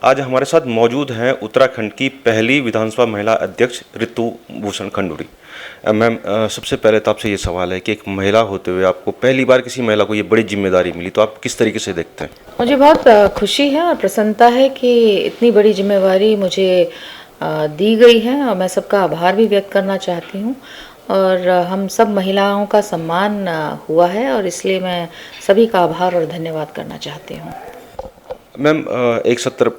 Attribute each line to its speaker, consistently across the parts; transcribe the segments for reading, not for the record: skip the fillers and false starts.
Speaker 1: आज हमारे साथ मौजूद हैं उत्तराखंड की पहली विधानसभा महिला अध्यक्ष ऋतु भूषण खंडूरी। मैम, सबसे पहले तो आपसे ये सवाल है कि एक महिला होते हुए आपको पहली बार किसी महिला को ये बड़ी जिम्मेदारी मिली, तो आप किस तरीके से देखते हैं?
Speaker 2: मुझे बहुत खुशी है और प्रसन्नता है कि इतनी बड़ी जिम्मेवारी मुझे दी गई है और मैं सबका आभार भी व्यक्त करना चाहती हूँ। और हम सब महिलाओं का सम्मान हुआ है और इसलिए मैं सभी का आभार और धन्यवाद करना चाहती हूँ।
Speaker 1: मैम, एक सत्र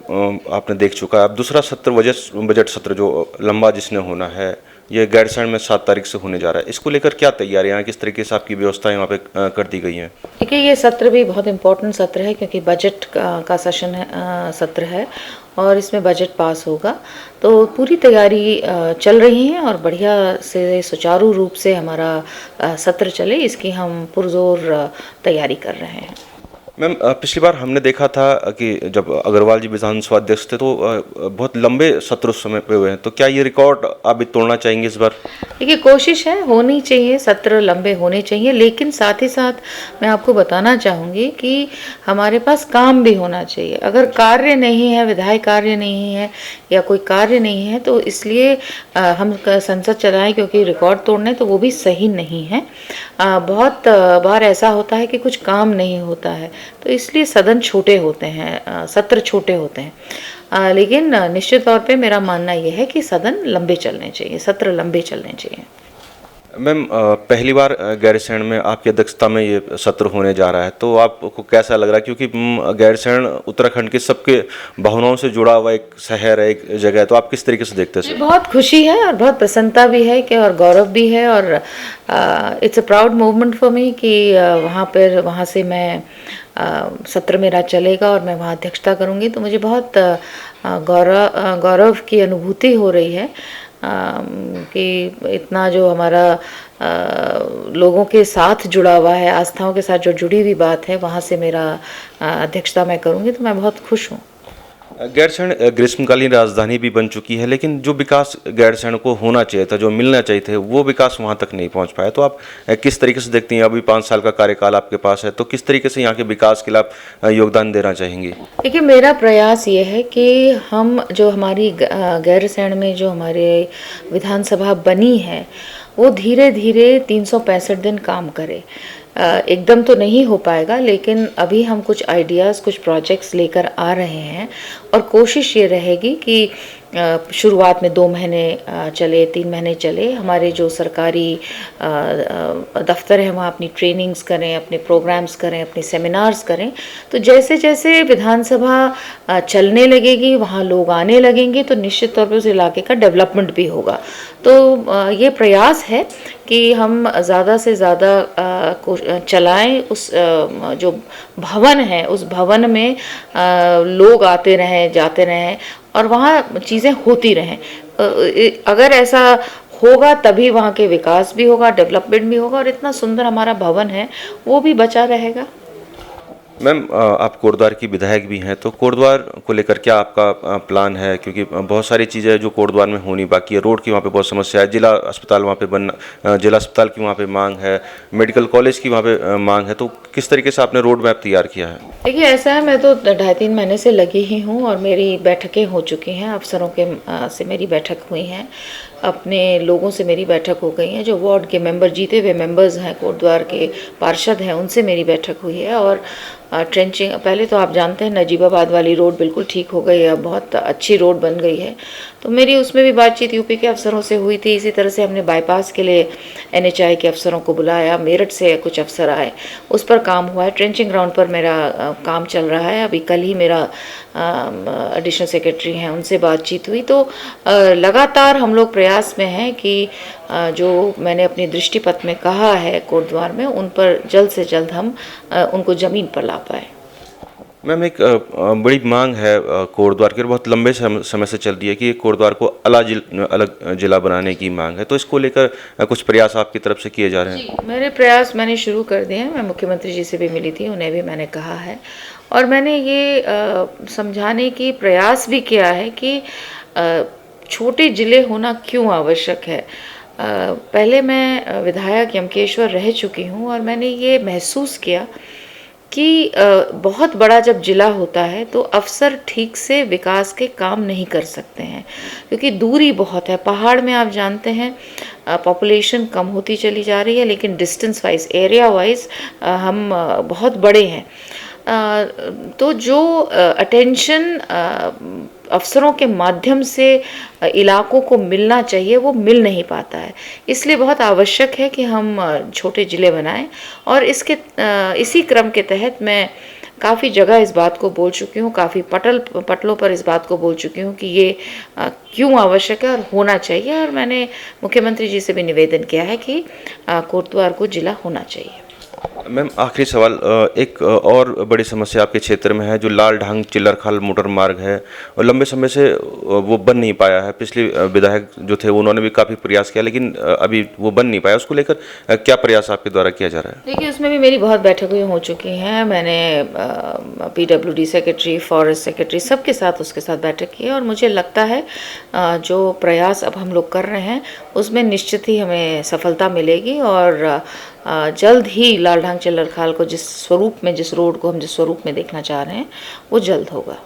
Speaker 1: आपने देख चुका है, अब दूसरा सत्र बजट सत्र जो लंबा जिसने होना है, ये गैरसैंण में 7 तारीख से होने जा रहा है। इसको लेकर क्या तैयारियां हैं, किस तरीके से आपकी व्यवस्थाएं वहाँ पे कर दी गई हैं?
Speaker 2: देखिए, ये सत्र भी बहुत इम्पोर्टेंट सत्र है क्योंकि बजट का सेशन है, सत्र है और इसमें बजट पास होगा। तो पूरी तैयारी चल रही है और बढ़िया से सुचारू रूप से हमारा सत्र चले, इसकी हम पुरजोर तैयारी कर रहे हैं।
Speaker 1: मैम, पिछली बार हमने देखा था कि जब अग्रवाल जी विधानसभा अध्यक्ष थे तो बहुत लंबे सत्र उस समय पे हुए हैं, तो क्या ये रिकॉर्ड आप भी तोड़ना चाहेंगे इस बार?
Speaker 2: देखिए, कोशिश है, होनी चाहिए, सत्र लंबे होने चाहिए, लेकिन साथ ही साथ मैं आपको बताना चाहूँगी कि हमारे पास काम भी होना चाहिए। अगर कार्य नहीं है, विधायी कार्य नहीं है या कोई कार्य नहीं है, तो इसलिए हम संसद चलाएं क्योंकि रिकॉर्ड तोड़ने, तो वो भी सही नहीं है। बहुत बार ऐसा होता है कि कुछ काम नहीं होता है, तो इसलिए सदन छोटे होते हैं, सत्र छोटे होते हैं। लेकिन निश्चित तौर पे मेरा मानना यह है कि सदन लंबे चलने चाहिए, सत्र लंबे चलने चाहिए।
Speaker 1: मैम, पहली बार गैरसैंण में आपकी अध्यक्षता में ये सत्र होने जा रहा है, तो आपको कैसा लग रहा है? क्योंकि गैरसैंण उत्तराखंड के सबके भावनाओं से जुड़ा हुआ एक शहर है, एक जगह है, तो आप किस तरीके से देखते हैं?
Speaker 2: बहुत खुशी है और बहुत प्रसन्नता भी है कि और गौरव भी है और it's a proud moment for me कि वहाँ से मैं सत्र मेरा चलेगा और मैं वहाँ अध्यक्षता करूँगी, तो मुझे बहुत गौरव की अनुभूति हो रही है कि इतना जो हमारा लोगों के साथ जुड़ा हुआ है, आस्थाओं के साथ जो जुड़ी हुई बात है, वहाँ से मेरा अध्यक्षता मैं करूँगी, तो मैं बहुत खुश हूँ।
Speaker 1: गैरसैंण ग्रीष्मकालीन राजधानी भी बन चुकी है, लेकिन जो विकास गैरसैंण को होना चाहिए था, जो मिलना चाहिए थे, वो विकास वहाँ तक नहीं पहुँच पाया। तो आप किस तरीके से देखती हैं? अभी 5 साल का कार्यकाल आपके पास है, तो किस तरीके से यहाँ के विकास के लिए आप योगदान देना चाहेंगी?
Speaker 2: देखिए, मेरा प्रयास ये है कि हम जो हमारी गैरसैंण में जो हमारे विधानसभा बनी है, वो धीरे धीरे 365 दिन काम करे। एकदम तो नहीं हो पाएगा, लेकिन अभी हम कुछ आइडियाज़, कुछ प्रोजेक्ट्स लेकर आ रहे हैं और कोशिश ये रहेगी कि शुरुआत में 2 महीने चले, 3 महीने चले, हमारे जो सरकारी दफ्तर हैं वहाँ अपनी ट्रेनिंग्स करें, अपने प्रोग्राम्स करें, अपने सेमिनार्स करें। तो जैसे जैसे विधानसभा चलने लगेगी, वहाँ लोग आने लगेंगे, तो निश्चित तौर पर उस इलाके का डेवलपमेंट भी होगा। तो ये प्रयास है कि हम ज़्यादा से ज़्यादा चलाएं, उस जो भवन है, उस भवन में लोग आते रहें, जाते रहें और वहाँ चीज़ें होती रहें। अगर ऐसा होगा तभी वहाँ के विकास भी होगा, डेवलपमेंट भी होगा और इतना सुंदर हमारा भवन है वो भी बचा रहेगा।
Speaker 1: मैम, आप कोटद्वार की विधायक भी हैं, तो कोटद्वार को लेकर क्या आपका प्लान है? क्योंकि बहुत सारी चीज़ें जो कोटद्वार में होनी बाकी है, रोड की वहाँ पे बहुत समस्या है, जिला अस्पताल वहाँ पे बनना, जिला अस्पताल की वहाँ पे मांग है, मेडिकल कॉलेज की वहाँ पे मांग है, तो किस तरीके से आपने रोड मैप तैयार किया है?
Speaker 2: देखिए, ऐसा है, मैं तो 2.5-3 महीने से लगी ही हूँ और मेरी बैठकें हो चुकी हैं, अफसरों के से मेरी बैठक हुई हैं, अपने लोगों से मेरी बैठक हो गई है, जो वार्ड के मेंबर, जीते हुए मेंबर्स हैं, कोटद्वार के पार्षद हैं, उनसे मेरी बैठक हुई है। और ट्रेंचिंग, पहले तो आप जानते हैं नजीबाबाद वाली रोड बिल्कुल ठीक हो गई है, अब बहुत अच्छी रोड बन गई है, तो मेरी उसमें भी बातचीत यूपी के अफसरों से हुई थी। इसी तरह से हमने बाईपास के लिए NHI के अफसरों को बुलाया, मेरठ से कुछ अफसर आए, उस पर काम हुआ है। ट्रेंचिंग ग्राउंड पर मेरा काम चल रहा है, अभी कल ही मेरा एडिशनल सेक्रेटरी हैं, उनसे बातचीत हुई। तो लगातार हम लोग प्रयास में हैं कि जो मैंने अपनी दृष्टिपत्र में कहा है कोटद्वार में, उन पर जल्द से जल्द हम उनको ज़मीन पर ला पाए।
Speaker 1: मैम, एक बड़ी मांग है कोटद्वार की और बहुत लंबे समय से चल रही है कि कोटद्वार को अलग जिला बनाने की मांग है, तो इसको लेकर कुछ प्रयास आपकी तरफ से किए जा रहे हैं?
Speaker 2: मेरे प्रयास मैंने शुरू कर दिए हैं, मैं मुख्यमंत्री जी से भी मिली थी, उन्हें भी मैंने कहा है और मैंने ये समझाने की प्रयास भी किया है कि छोटे ज़िले होना क्यों आवश्यक है। पहले मैं विधायक यमकेश्वर रह चुकी हूँ और मैंने ये महसूस किया कि बहुत बड़ा जब जिला होता है तो अफसर ठीक से विकास के काम नहीं कर सकते हैं, क्योंकि दूरी बहुत है। पहाड़ में आप जानते हैं पॉपुलेशन कम होती चली जा रही है, लेकिन डिस्टेंस वाइज, एरिया वाइज हम बहुत बड़े हैं। तो जो अटेंशन अफसरों के माध्यम से इलाकों को मिलना चाहिए वो मिल नहीं पाता है। इसलिए बहुत आवश्यक है कि हम छोटे ज़िले बनाएं, और इसी क्रम के तहत मैं काफ़ी जगह इस बात को बोल चुकी हूँ, काफ़ी पटलों पर इस बात को बोल चुकी हूँ कि ये क्यों आवश्यक है और होना चाहिए। और मैंने मुख्यमंत्री जी से भी निवेदन किया है कि कोटद्वार को जिला होना चाहिए।
Speaker 1: मैम आखिरी सवाल, एक और बड़ी समस्या आपके क्षेत्र में है जो लाल ढांग चिल्लरखाल मोटर मार्ग है, और लंबे समय से वो बन नहीं पाया है। पिछले विधायक जो थे उन्होंने भी काफ़ी प्रयास किया, लेकिन अभी वो बन नहीं पाया। उसको लेकर क्या प्रयास आपके द्वारा किया जा रहा है?
Speaker 2: देखिए, उसमें भी मेरी बहुत बैठकें हो चुकी हैं। मैंने PWD सेक्रेटरी, फॉरेस्ट सेक्रेटरी, सबके साथ उसके साथ बैठक की है, और मुझे लगता है जो प्रयास अब हम लोग कर रहे हैं उसमें निश्चित ही हमें सफलता मिलेगी, और जल्द ही लाल ढांग चिल्लरखाल को जिस रोड को हम जिस स्वरूप में देखना चाह रहे हैं वो जल्द होगा।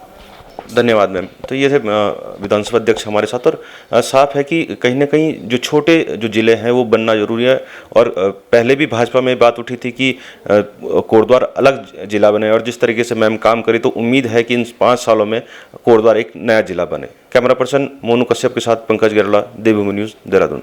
Speaker 1: धन्यवाद मैम। तो ये थे विधानसभा अध्यक्ष हमारे साथ, और साफ है कि कहीं ना कहीं जो छोटे जो ज़िले हैं वो बनना जरूरी है। और पहले भी भाजपा में बात उठी थी कि कोटद्वार अलग जिला बने, और जिस तरीके से मैम काम करी तो उम्मीद है कि इन 5 सालों में कोटद्वार एक नया जिला बने। कैमरा पर्सन मोनू कश्यप के साथ पंकज गेरला, देवभूमि न्यूज़, देहरादून।